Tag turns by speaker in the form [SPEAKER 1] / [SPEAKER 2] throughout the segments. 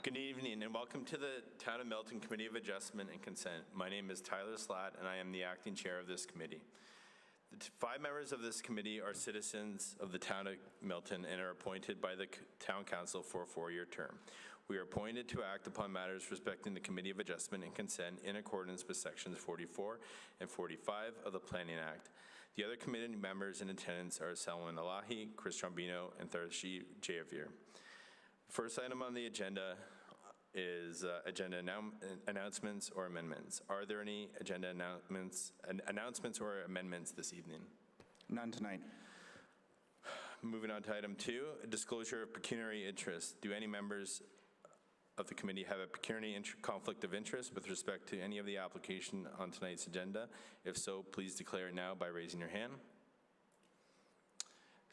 [SPEAKER 1] Good evening and welcome to the Town of Milton Committee of Adjustment and Consent. My name is Tyler Slatt and I am the acting chair of this committee. The 5 members of this committee are citizens of the Town of Milton and are appointed by the Town Council for a 4-year term. We are appointed to act upon matters respecting the Committee of Adjustment and Consent in accordance with sections 44 and 45 of the Planning Act. The other committee members in attendance are Selwyn Elahi, Chris Trombino, and Tharshi Jayaveer. First item on the agenda is agenda announcements or amendments. Are there any agenda announcements or amendments this evening?
[SPEAKER 2] None tonight.
[SPEAKER 1] Moving on to item 2, disclosure of pecuniary interest. Do any members of the committee have a pecuniary conflict of interest with respect to any of the application on tonight's agenda? If so, please declare it now by raising your hand.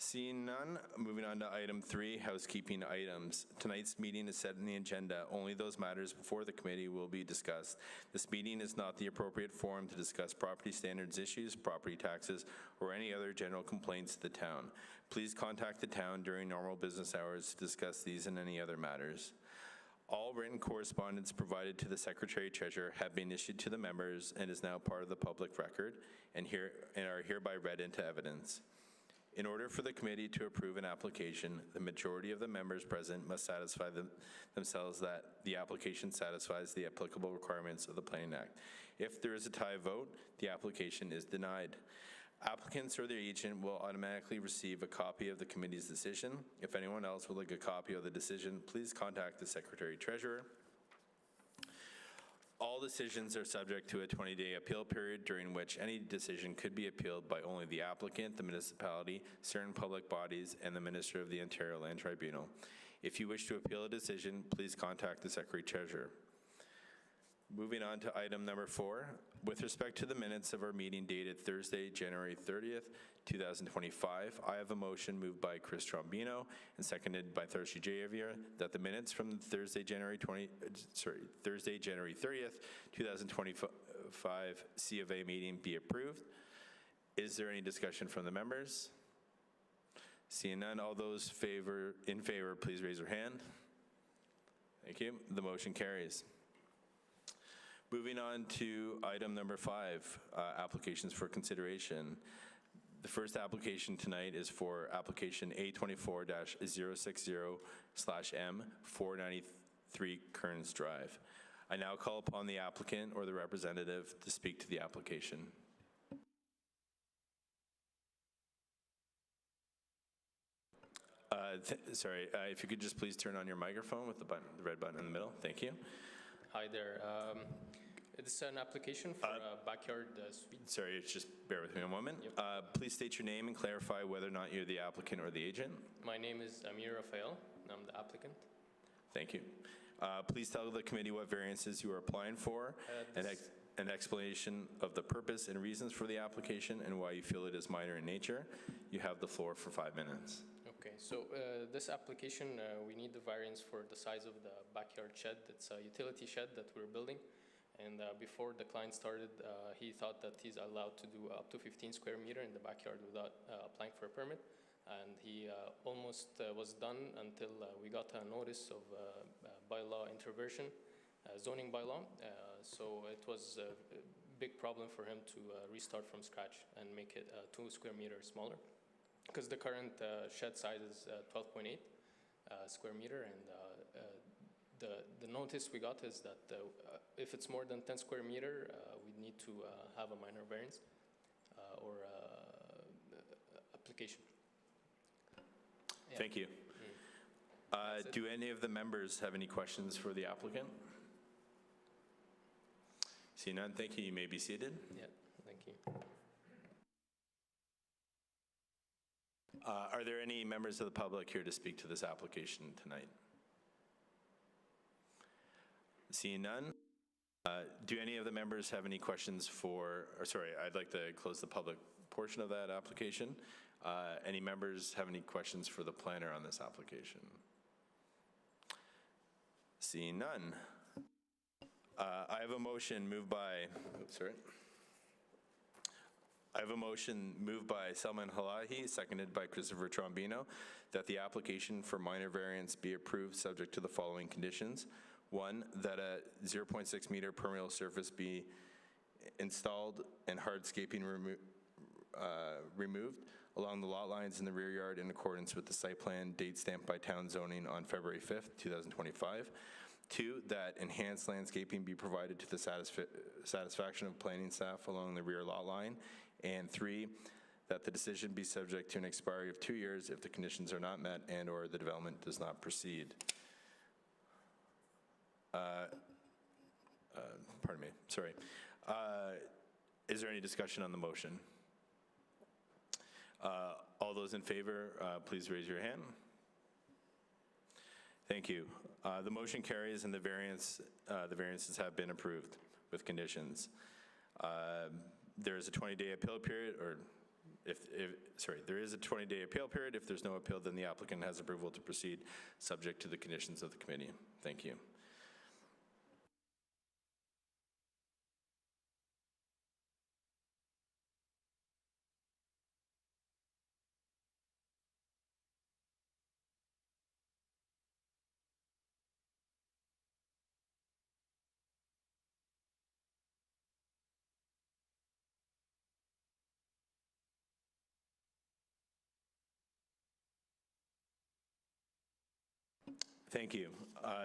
[SPEAKER 1] Seeing none, moving on to item 3, housekeeping items. Tonight's meeting is set in the agenda. Only those matters before the committee will be discussed. This meeting is not the appropriate forum to discuss property standards issues, property taxes, or any other general complaints to the town. Please contact the town during normal business hours to discuss these and any other matters. All written correspondence provided to the Secretary-Treasurer have been issued to the members and is now part of the public record and are hereby read into evidence. In order for the committee to approve an application, the majority of the members present must satisfy themselves that the application satisfies the applicable requirements of the Planning Act. If there is a tie vote, the application is denied. Applicants or their agent will automatically receive a copy of the committee's decision. If anyone else would like a copy of the decision, please contact the Secretary-Treasurer. All decisions are subject to a 20-day appeal period during which any decision could be appealed by only the applicant, the municipality, certain public bodies, and the Minister of the Ontario Land Tribunal. If you wish to appeal a decision, please contact the Secretary-Treasurer. Moving on to item number 4, with respect to the minutes of our meeting dated Thursday, January 30th, 2025, I have a motion moved by Chris Trombino and seconded by Tharshi Jayaveer that the minutes from Thursday, January 30th, 2025 C of A meeting be approved. Is there any discussion from the members? Seeing none, all those in favor, please raise your hand. Thank you. The motion carries. Moving on to item number 5, applications for consideration. The first application tonight is for application A24-060/M 493 Kearns Drive. I now call upon the applicant or the representative to speak to the application. If you could just please turn on your microphone with the red button in the middle. Thank you.
[SPEAKER 3] Hi there. It's an application for a backyard suite.
[SPEAKER 1] Sorry, just bear with me a moment.
[SPEAKER 3] Yep.
[SPEAKER 1] Please state your name and clarify whether or not you're the applicant or the agent.
[SPEAKER 3] My name is Amir Rafael, and I'm the applicant.
[SPEAKER 1] Thank you. Please tell the committee what variances you are applying for, an explanation of the purpose and reasons for the application and why you feel it is minor in nature. You have the floor for 5 minutes.
[SPEAKER 3] Okay, so this application, we need the variance for the size of the backyard shed. It's a utility shed that we're building. And before the client started, he thought that he's allowed to do up to 15 square meter in the backyard without applying for a permit. And he almost was done until we got a notice of bylaw interversion, zoning bylaw. So it was a big problem for him to restart from scratch and make it 2 square meters smaller. Because the current shed size is 12.8 square meter, and the notice we got is that if it's more than 10 square meter, we need to have a minor variance or application. Yeah.
[SPEAKER 1] Thank you. Do any of the members have any questions for the applicant? See none, thank you. You may be seated.
[SPEAKER 3] Yeah, thank you.
[SPEAKER 1] Are there any members of the public here to speak to this application tonight? Seeing none, do any of the members have any questions I'd like to close the public portion of that application. Any members have any questions for the planner on this application? Seeing none. I have a motion moved by, I have a motion moved by Salman Halahi, seconded by Christopher Trombino, that the application for minor variance be approved subject to the following conditions. 1, that a 0.6 meter permeable surface be installed and hardscaping removed along the lot lines in the rear yard in accordance with the site plan date stamped by town zoning on February 5th, 2025. 2, that enhanced landscaping be provided to the satisfaction of planning staff along the rear lot line. And 3, that the decision be subject to an expiry of 2 years if the conditions are not met and or the development does not proceed. Pardon me, sorry. Is there any discussion on the motion? All those in favor, please raise your hand. Thank you. The motion carries and the variances have been approved with conditions. There is a 20-day appeal period, or there is a 20-day appeal period. If there's no appeal, then the applicant has approval to proceed subject to the conditions of the committee. Thank you. Thank you.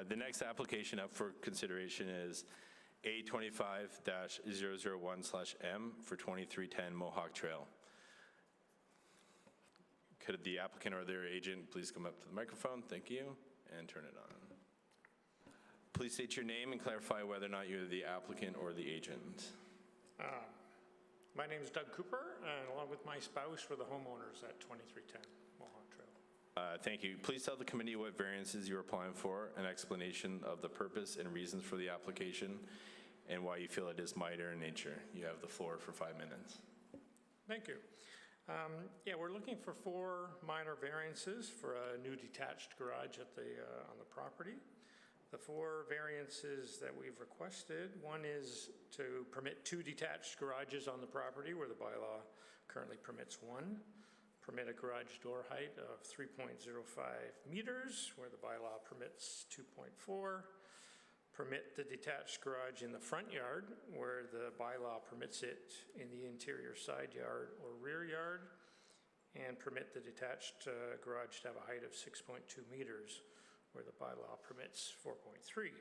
[SPEAKER 1] The next application up for consideration is A25-001/M for 2310 Mohawk Trail. Could the applicant or their agent please come up to the microphone? Thank you, and turn it on. Please state your name and clarify whether or not you're the applicant or the agent.
[SPEAKER 2] My name is Doug Cooper, and along with my spouse, we're the homeowners at 2310 Mohawk Trail.
[SPEAKER 1] Thank you. Please tell the committee what variances you're applying for, an explanation of the purpose and reasons for the application, and why you feel it is minor in nature. You have the floor for 5 minutes.
[SPEAKER 2] Thank you. Yeah, we're looking for 4 minor variances for a new detached garage at on the property. The 4 variances that we've requested, one is to permit 2 detached garages on the property where the bylaw currently permits 1. Permit a garage door height of 3.05 meters, where the bylaw permits 2.4. Permit the detached garage in the front yard, where the bylaw permits it in the interior side yard or rear yard. And permit the detached garage to have a height of 6.2 meters, where the bylaw permits 4.3.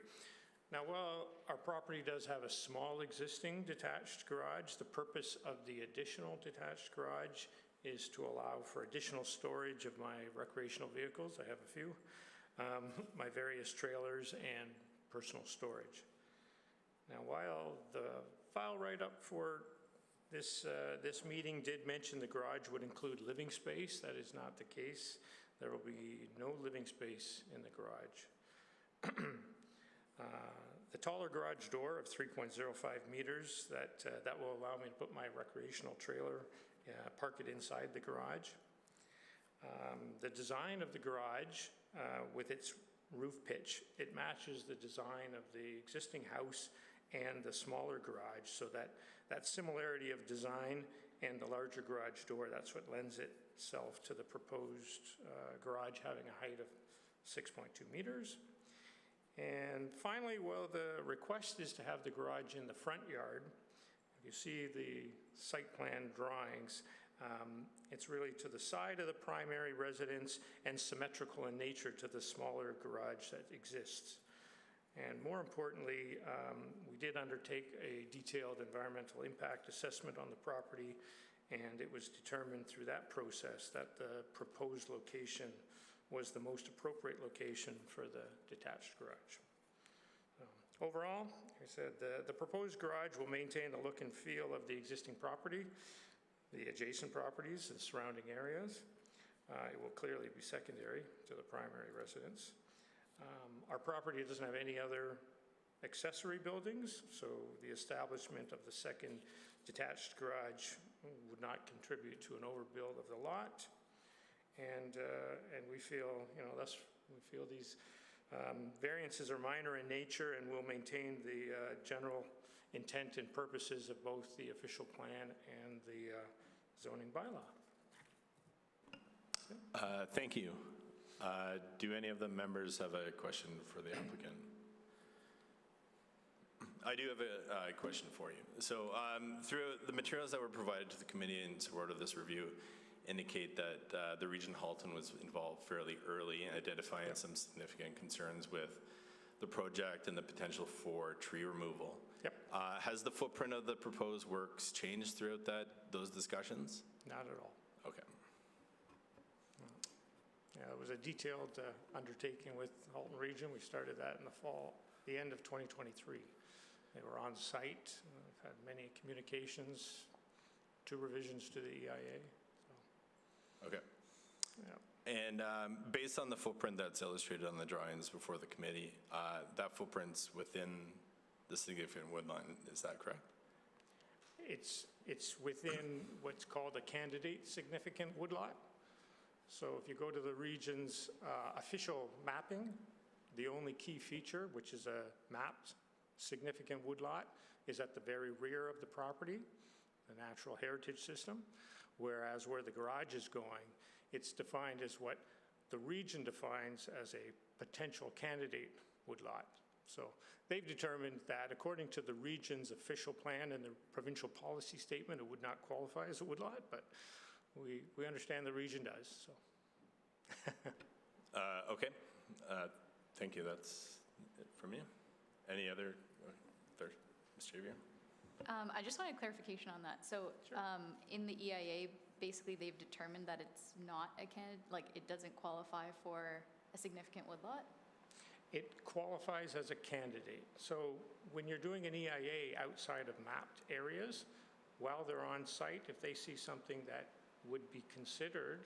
[SPEAKER 2] Now, while our property does have a small existing detached garage, the purpose of the additional detached garage is to allow for additional storage of my recreational vehicles. I have a few, my various trailers and personal storage. Now, while the file write-up for this meeting did mention the garage would include living space, that is not the case. There will be no living space in the garage. The taller garage door of 3.05 meters, that will allow me to put my recreational trailer, park it inside the garage. The design of the garage with its roof pitch, it matches the design of the existing house and the smaller garage, so that similarity of design and the larger garage door, that's what lends itself to the proposed garage having a height of 6.2 meters. And finally, well, the request is to have the garage in the front yard. If you see the site plan drawings, it's really to the side of the primary residence and symmetrical in nature to the smaller garage that exists. And more importantly, we did undertake a detailed environmental impact assessment on the property, and it was determined through that process that the proposed location was the most appropriate location for the detached garage. Overall, like I said, the proposed garage will maintain the look and feel of the existing property, the adjacent properties and surrounding areas. It will clearly be secondary to the primary residence. Our property doesn't have any other accessory buildings, so the establishment of the second detached garage would not contribute to an overbuild of the lot. And we feel, these variances are minor in nature and will maintain the general intent and purposes of both the official plan and the zoning bylaw.
[SPEAKER 1] Thank you. Do any of the members have a question for the applicant? I do have a question for you. So through the materials that were provided to the committee in support of this review indicate that the Region Halton was involved fairly early in identifying some significant concerns with the project and the potential for tree removal.
[SPEAKER 2] Yep.
[SPEAKER 1] Has the footprint of the proposed works changed throughout those discussions?
[SPEAKER 2] Not at all.
[SPEAKER 1] Okay.
[SPEAKER 2] Yeah, it was a detailed undertaking with Halton Region. We started that in the fall, the end of 2023. They were on site. We've had many communications, 2 revisions to the EIA. So,
[SPEAKER 1] Okay.
[SPEAKER 2] yeah.
[SPEAKER 1] And based on the footprint that's illustrated on the drawings before the committee, that footprint's within the significant woodline, is that correct?
[SPEAKER 2] It's within what's called a candidate significant woodlot. So if you go to the region's official mapping, the only key feature, which is a mapped significant woodlot, is at the very rear of the property, the natural heritage system, whereas where the garage is going, it's defined as what the region defines as a potential candidate woodlot. So they've determined that according to the region's official plan and the provincial policy statement, it would not qualify as a woodlot, but we understand the region does, so.
[SPEAKER 1] Okay. Thank you. That's it from me. Any other? Ms. Javier?
[SPEAKER 4] I just wanted clarification on that. So
[SPEAKER 2] Sure.
[SPEAKER 4] In the EIA, basically they've determined that it's not a candidate, like it doesn't qualify for a significant woodlot?
[SPEAKER 2] It qualifies as a candidate. So when you're doing an EIA outside of mapped areas, while they're on site, if they see something that would be considered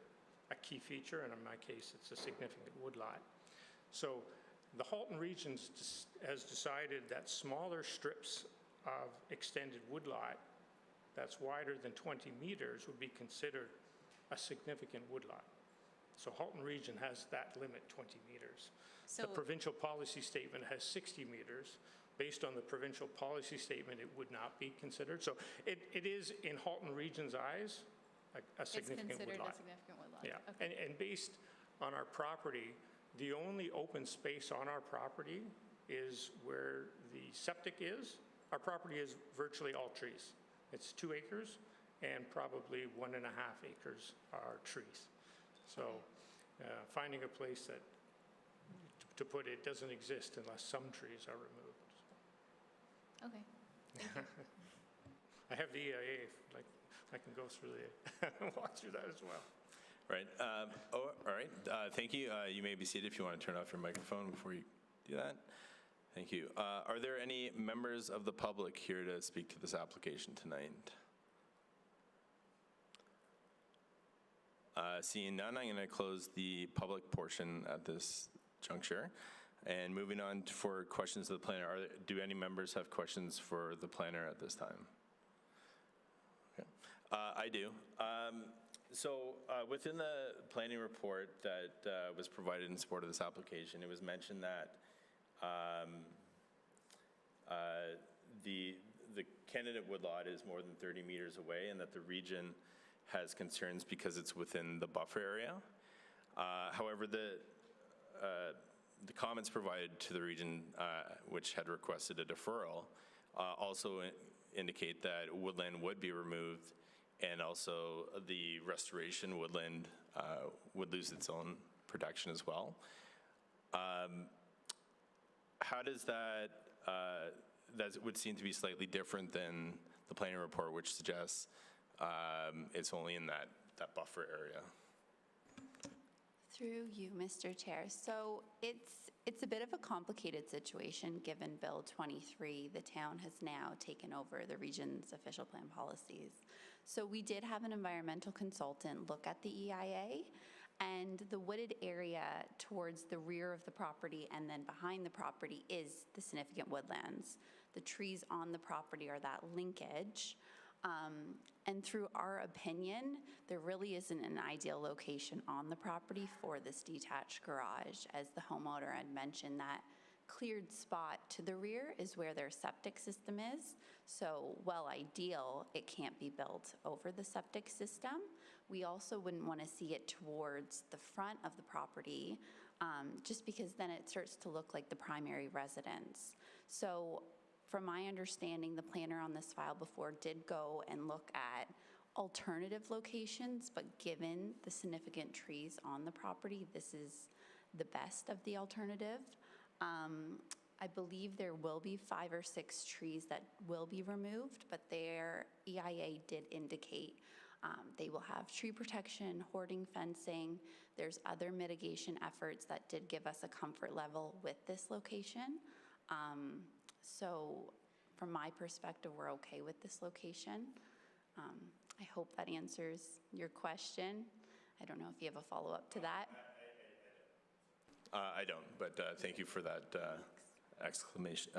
[SPEAKER 2] a key feature, and in my case, it's a significant woodlot. So the Halton Region has decided that smaller strips of extended woodlot that's wider than 20 meters would be considered a significant woodlot. So Halton Region has that limit, 20 meters.
[SPEAKER 4] So
[SPEAKER 2] The provincial policy statement has 60 meters. Based on the provincial policy statement, it would not be considered. So it is, in Halton Region's eyes, a significant
[SPEAKER 4] it's considered
[SPEAKER 2] woodlot.
[SPEAKER 4] a significant woodlot?
[SPEAKER 2] Yeah,
[SPEAKER 4] Okay.
[SPEAKER 2] and based on our property, the only open space on our property is where the septic is. Our property is virtually all trees. It's 2 acres, and probably 1.5 acres are trees. So finding a place that to put it doesn't exist unless some trees are removed.
[SPEAKER 4] Okay.
[SPEAKER 2] I have the EIA, like I can go through walk through that as well.
[SPEAKER 1] Right. All right. Thank you. You may be seated if you want to turn off your microphone before you do that. Thank you. Are there any members of the public here to speak to this application tonight? Seeing none, I'm going to close the public portion at this juncture. And moving on for questions of the planner, do any members have questions for the planner at this time? Okay. I do. So within the planning report that was provided in support of this application, it was mentioned that the candidate woodlot is more than 30 meters away and that the region has concerns because it's within the buffer area. However, the comments provided to the region, which had requested a deferral, also indicate that woodland would be removed, and also the restoration woodland would lose its own protection as well. How does that, that would seem to be slightly different than the planning report, which suggests it's only in that buffer area?
[SPEAKER 5] Through you, Mr. Chair. So it's a bit of a complicated situation given Bill 23. The town has now taken over the region's official plan policies. So we did have an environmental consultant look at the EIA, and the wooded area towards the rear of the property and then behind the property is the significant woodlands. The trees on the property are that linkage. And through our opinion, there really isn't an ideal location on the property for this detached garage. As the homeowner had mentioned, that cleared spot to the rear is where their septic system is. So while ideal, it can't be built over the septic system. We also wouldn't want to see it towards the front of the property, just because then it starts to look like the primary residence. So from my understanding, the planner on this file before did go and look at alternative locations, but given the significant trees on the property, this is the best of the alternative. I believe there will be 5 or 6 trees that will be removed, but their EIA did indicate they will have tree protection, hoarding fencing. There's other mitigation efforts that did give us a comfort level with this location. So from my perspective, we're okay with this location. I hope that answers your question. I don't know if you have a follow-up to that.
[SPEAKER 1] I don't, but thank you for that explanation.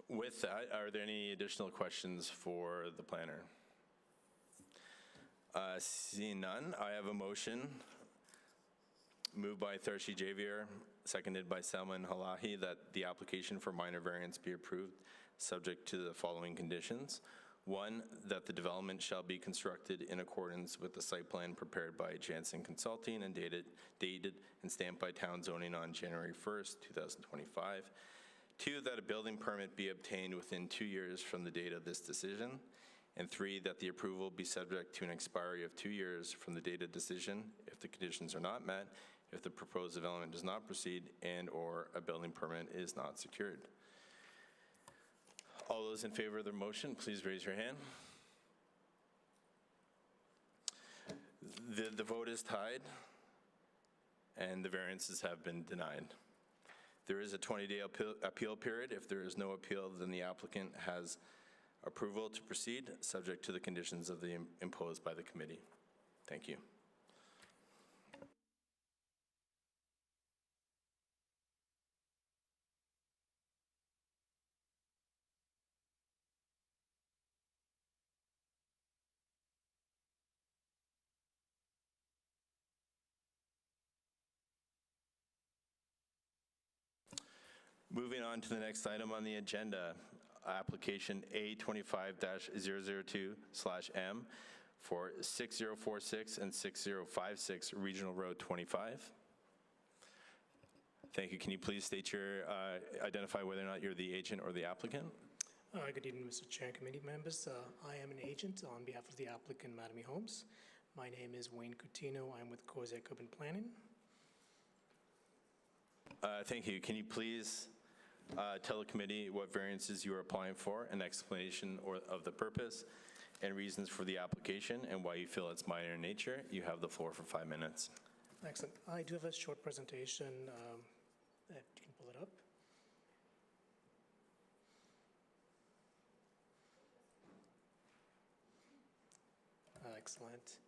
[SPEAKER 1] With that, are there any additional questions for the planner? Seeing none, I have a motion moved by Tharshi Javier, seconded by Salman Halahi, that the application for minor variance be approved, subject to the following conditions. 1, that the development shall be constructed in accordance with the site plan prepared by Janssen Consulting and dated and stamped by town zoning on January 1st, 2025. 2, that a building permit be obtained within 2 years from the date of this decision. And 3, that the approval be subject to an expiry of 2 years from the date of decision if the conditions are not met, if the proposed development does not proceed, and/or a building permit is not secured. All those in favor of the motion, please raise your hand. The vote is tied, and the variances have been denied. There is a 20-day appeal period. If there is no appeal, then the applicant has approval to proceed, subject to the conditions of the imposed by the committee. Thank you. Moving on to the next item on the agenda, application A25-002/M for 6046 and 6056 Regional Road 25. Thank you. Can you please state your, identify whether or not you're the agent or the applicant?
[SPEAKER 6] Good evening, Mr. Chair and committee members. I am an agent on behalf of the applicant, Mattamy Homes. My name is Wayne Coutinho. I'm with Kozak Urban Planning.
[SPEAKER 1] Thank you. Can you please tell the committee what variances you are applying for, an explanation of the purpose and reasons for the application, and why you feel it's minor in nature? You have the floor for 5 minutes.
[SPEAKER 6] Excellent. I do have a short presentation. If you can pull it up. Excellent.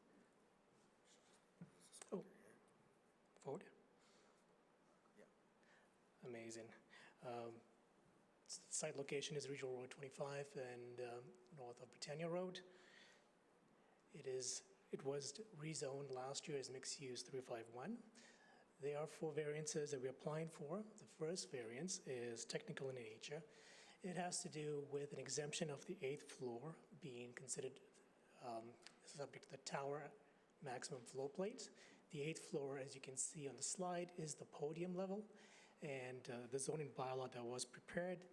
[SPEAKER 6] Oh, forward? Yeah. Amazing. Site location is Regional Road 25 and north of Britannia Road. It was rezoned last year as mixed use 351. There are 4 variances that we're applying for. The first variance is technical in nature. It has to do with an exemption of the 8th floor being considered subject to the tower maximum floor plate. The 8th floor, as you can see on the slide, is the podium level, and the zoning bylaw that was prepared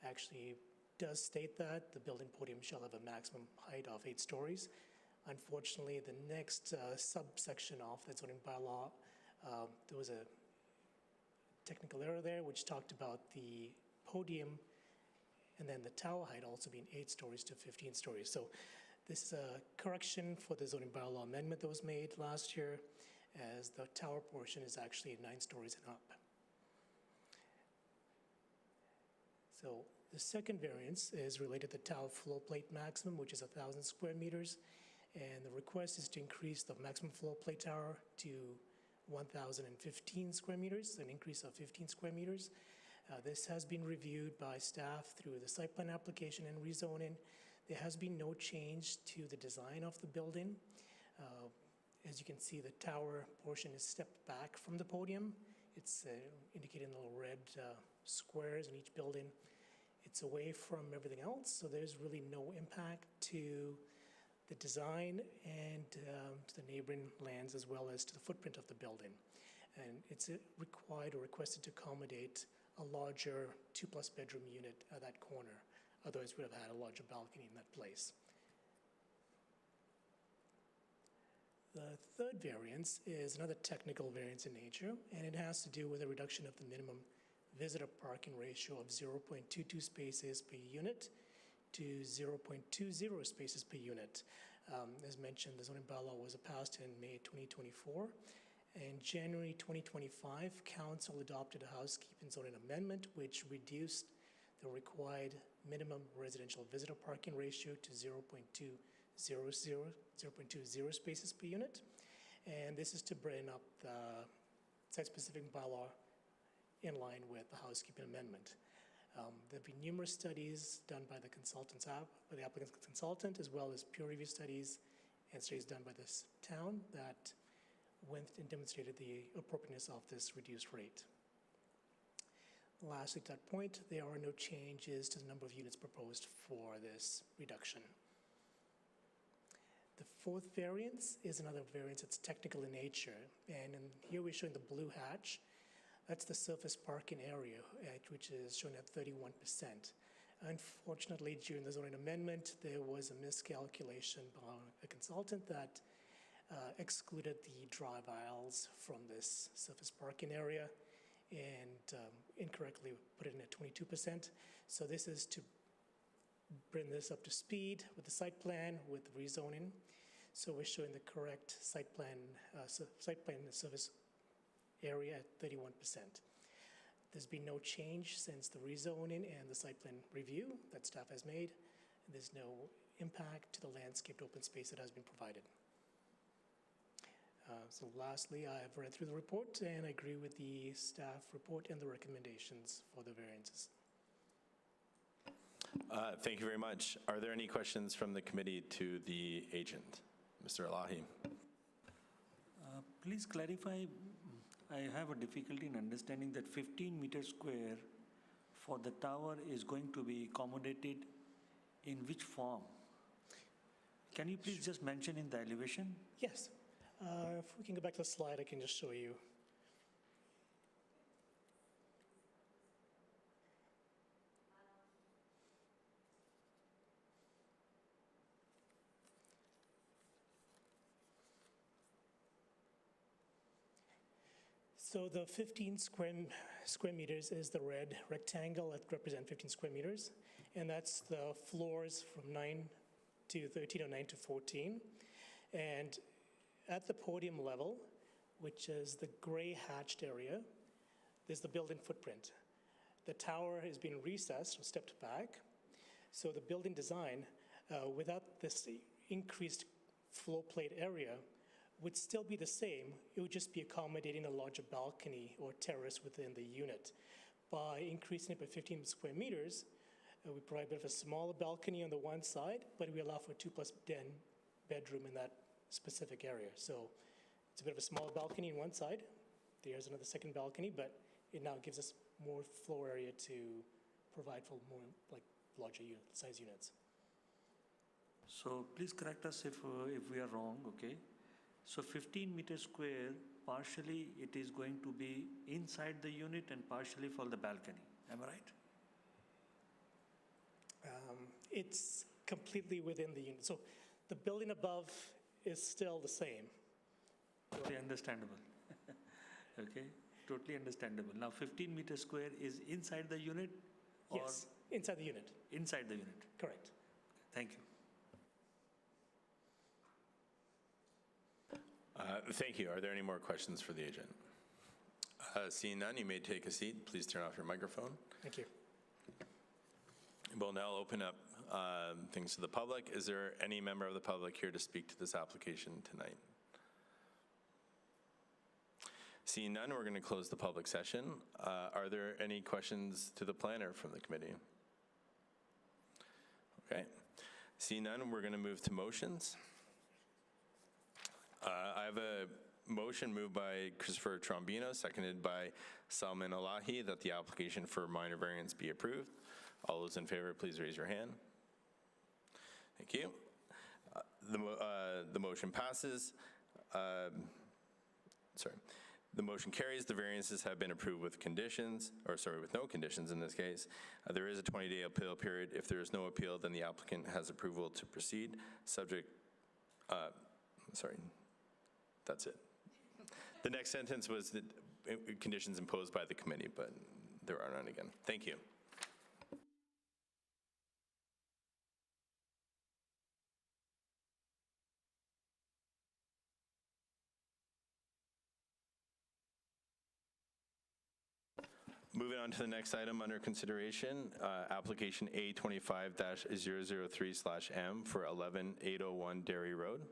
[SPEAKER 6] actually does state that the building podium shall have a maximum height of 8 stories. Unfortunately, the next subsection of that zoning bylaw, there was a technical error there which talked about the podium and then the tower height also being 8 stories to 15 stories. So this is a correction for the zoning bylaw amendment that was made last year, as the tower portion is actually 9 stories and up. So the second variance is related to tower floor plate maximum, which is 1,000 square meters. And the request is to increase the maximum floor plate tower to 1,015 square meters, an increase of 15 square meters. This has been reviewed by staff through the site plan application and rezoning. There has been no change to the design of the building. As you can see, the tower portion is stepped back from the podium. It's indicated in little red squares in each building. It's away from everything else, so there's really no impact to the design and to the neighboring lands, as well as to the footprint of the building. And it's required or requested to accommodate a larger 2+ bedroom unit at that corner. Otherwise, we'd have had a larger balcony in that place. The third variance is another technical variance in nature, and it has to do with a reduction of the minimum visitor parking ratio of 0.22 spaces per unit to 0.20 spaces per unit. As mentioned, the zoning bylaw was passed in May 2024. In January 2025, Council adopted a housekeeping zoning amendment which reduced the required minimum residential visitor parking ratio to 0.20 spaces per unit. And this is to bring up the site-specific bylaw in line with the housekeeping amendment. There have been numerous studies done by the consultant's by the applicant's consultant, as well as peer review studies and studies done by this town that went and demonstrated the appropriateness of this reduced rate. Lastly, to that point, there are no changes to the number of units proposed for this reduction. The fourth variance is another variance that's technical in nature, and here we're showing the blue hatch. That's the surface parking area, which is shown at 31%. Unfortunately, during the zoning amendment, there was a miscalculation by a consultant that excluded the drive aisles from this surface parking area and incorrectly put it in at 22%. So this is to bring this up to speed with the site plan, with rezoning. So we're showing the correct site plan surface area at 31%. There's been no change since the rezoning and the site plan review that staff has made. There's no impact to the landscaped open space that has been provided. So lastly, I have read through the report and I agree with the staff report and the recommendations for the variances.
[SPEAKER 1] Thank you very much. Are there any questions from the committee to the agent? Mr. Elahi.
[SPEAKER 7] Please clarify, I have a difficulty in understanding that 15 meters square for the tower is going to be accommodated in which form? Can you please just mention in the elevation?
[SPEAKER 6] Yes. If we can go back to the slide, I can just show you. So the 15 square meters is the red rectangle that represents 15 square meters, and that's the floors from 9 to 13 or 9 to 14. And at the podium level, which is the gray hatched area, there's the building footprint. The tower has been recessed or stepped back. So the building design, without this increased floor plate area, would still be the same. It would just be accommodating a larger balcony or terrace within the unit. By increasing it by 15 square meters, we provide a bit of a smaller balcony on the one side, but we allow for a 2+ bedroom in that specific area. So it's a bit of a smaller balcony on one side. There's another second balcony, but it now gives us more floor area to provide for more larger size units.
[SPEAKER 7] So please correct us if we are wrong, okay? So 15 meters square, partially it is going to be inside the unit and partially for the balcony. Am I right?
[SPEAKER 6] It's completely within the unit. So the building above is still the same.
[SPEAKER 7] Totally understandable. Okay, totally understandable. Now 15 meters square is inside the unit? Or
[SPEAKER 6] yes, inside the unit.
[SPEAKER 7] Inside the unit.
[SPEAKER 6] Correct.
[SPEAKER 7] Thank you.
[SPEAKER 1] Thank you. Are there any more questions for the agent? Seeing none, you may take a seat. Please turn off your microphone.
[SPEAKER 6] Thank you.
[SPEAKER 1] We'll now open up things to the public. Is there any member of the public here to speak to this application tonight? Seeing none, we're going to close the public session. Are there any questions to the planner from the committee? Okay. Seeing none, we're going to move to motions. I have a motion moved by Christopher Trombino, seconded by Salman Alahi, that the application for minor variance be approved. All those in favor, please raise your hand. Thank you. The motion passes. The motion carries. The variances have been approved with conditions, or sorry, with no conditions in this case. There is a 20-day appeal period. If there is no appeal, then the applicant has approval to proceed. Subject, that's it. The next sentence was the conditions imposed by the committee, but there are none again. Thank you. Moving on to the next item under consideration, application A25-003/M for 11801 Dairy Road.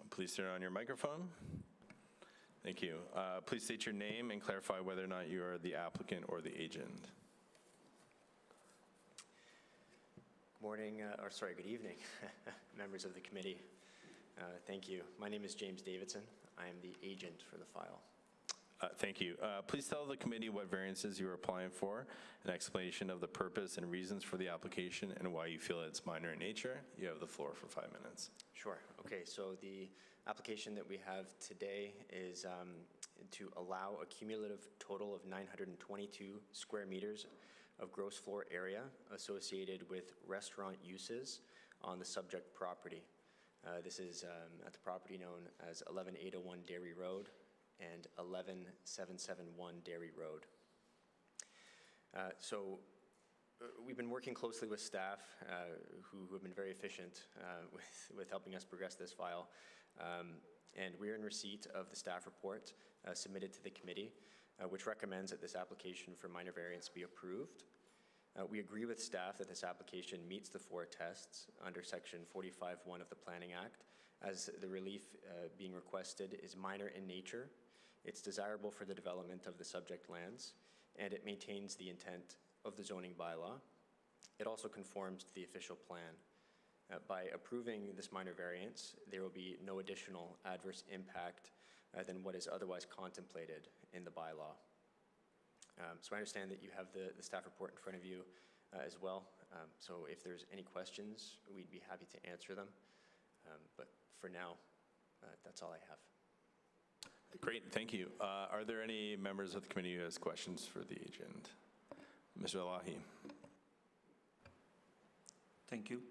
[SPEAKER 1] Please turn on your microphone. Thank you. Please state your name and clarify whether or not you are the applicant or the agent.
[SPEAKER 8] Good evening, members of the committee. Thank you. My name is James Davidson. I am the agent for the file.
[SPEAKER 1] Thank you. Please tell the committee what variances you are applying for, an explanation of the purpose and reasons for the application, and why you feel it's minor in nature. You have the floor for 5 minutes.
[SPEAKER 8] Sure. Okay, so the application that we have today is to allow a cumulative total of 922 square meters of gross floor area associated with restaurant uses on the subject property. This is at the property known as 11801 Dairy Road and 11771 Dairy Road. We've been working closely with staff who have been very efficient with helping us progress this file. And we're in receipt of the staff report submitted to the committee, which recommends that this application for minor variance be approved. We agree with staff that this application meets the 4 tests under Section 45(1) of the Planning Act, as the relief being requested is minor in nature, it's desirable for the development of the subject lands, and it maintains the intent of the zoning bylaw. It also conforms to the official plan. By approving this minor variance, there will be no additional adverse impact than what is otherwise contemplated in the bylaw. So I understand that you have the staff report in front of you as well. So if there's any questions, we'd be happy to answer them. But for now, that's all I have.
[SPEAKER 1] Great, thank you. Are there any members of the committee who has questions for the agent? Mr. Alahi.
[SPEAKER 7] Thank you.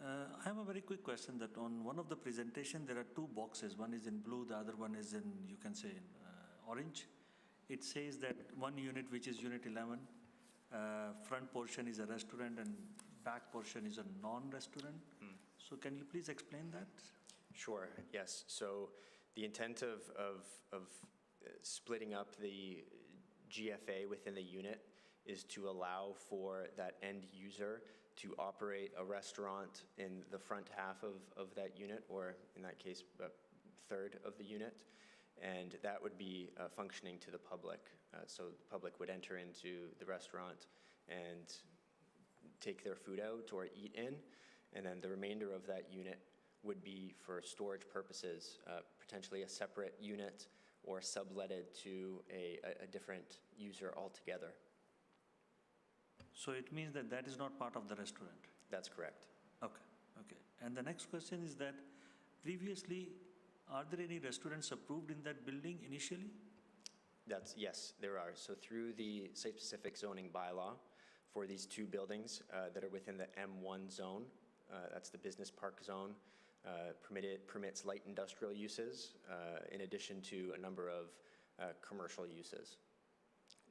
[SPEAKER 7] I have a very quick question that on one of the presentation, there are 2 boxes. One is in blue, the other one is in, you can say, in orange. It says that one unit, which is unit 11, front portion is a restaurant and back portion is a non-restaurant. So can you please explain that?
[SPEAKER 8] Sure, yes. So the intent of splitting up the GFA within the unit is to allow for that end user to operate a restaurant in the front half of that unit, or in that case, a third of the unit. And that would be functioning to the public. So the public would enter into the restaurant and take their food out or eat in, and then the remainder of that unit would be for storage purposes, potentially a separate unit or subletted to a different user altogether.
[SPEAKER 7] So it means that that is not part of the restaurant?
[SPEAKER 8] That's correct.
[SPEAKER 7] Okay, okay. And the next question is that previously, are there any restaurants approved in that building initially?
[SPEAKER 8] Yes, there are. So through the site-specific zoning bylaw for these 2 buildings that are within the M1 zone, that's the business park zone, permits light industrial uses in addition to a number of commercial uses.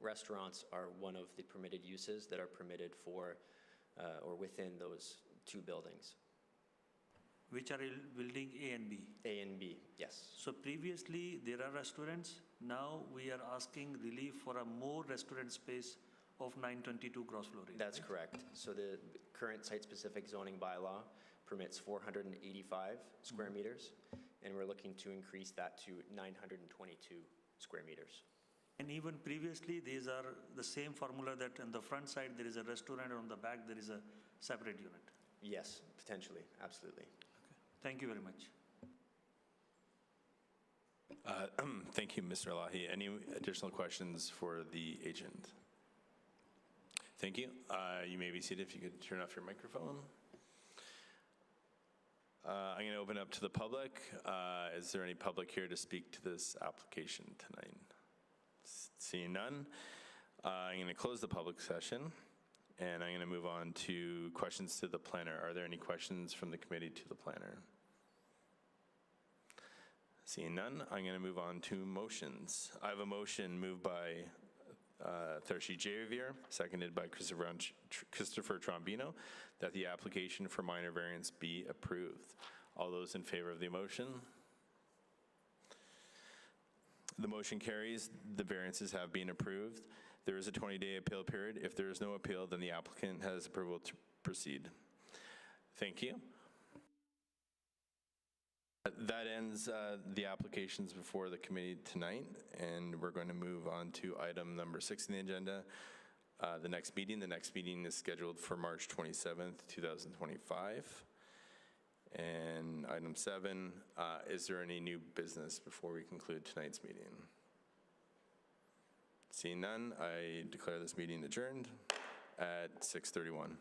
[SPEAKER 8] Restaurants are one of the permitted uses that are permitted for or within those 2 buildings.
[SPEAKER 7] Which are in building A and B?
[SPEAKER 8] A and B, yes.
[SPEAKER 7] So previously there are restaurants. Now we are asking relief for a more restaurant space of 922 gross floor area.
[SPEAKER 8] That's correct. So the current site-specific zoning bylaw permits 485 square meters, and we're looking to increase that to 922 square meters.
[SPEAKER 7] And even previously, these are the same formula that on the front side, there is a restaurant, and on the back, there is a separate unit.
[SPEAKER 8] Yes, potentially, absolutely.
[SPEAKER 7] Thank you very much.
[SPEAKER 1] Thank you, Mr. Elahi. Any additional questions for the agent? Thank you. You may be seated if you could turn off your microphone. I'm going to open up to the public. Is there any public here to speak to this application tonight? Seeing none, I'm going to close the public session, and I'm going to move on to questions to the planner. Are there any questions from the committee to the planner? Seeing none, I'm going to move on to motions. I have a motion moved by Tharshi Javier, seconded by Christopher Trombino, that the application for minor variance be approved. All those in favor of the motion? The motion carries. The variances have been approved. There is a 20-day appeal period. If there is no appeal, then the applicant has approval to proceed. Thank you. That ends the applications before the committee tonight, and we're going to move on to item number 6 in the agenda, the next meeting. The next meeting is scheduled for March 27th, 2025. And item 7, is there any new business before we conclude tonight's meeting? Seeing none, I declare this meeting adjourned at 6:31.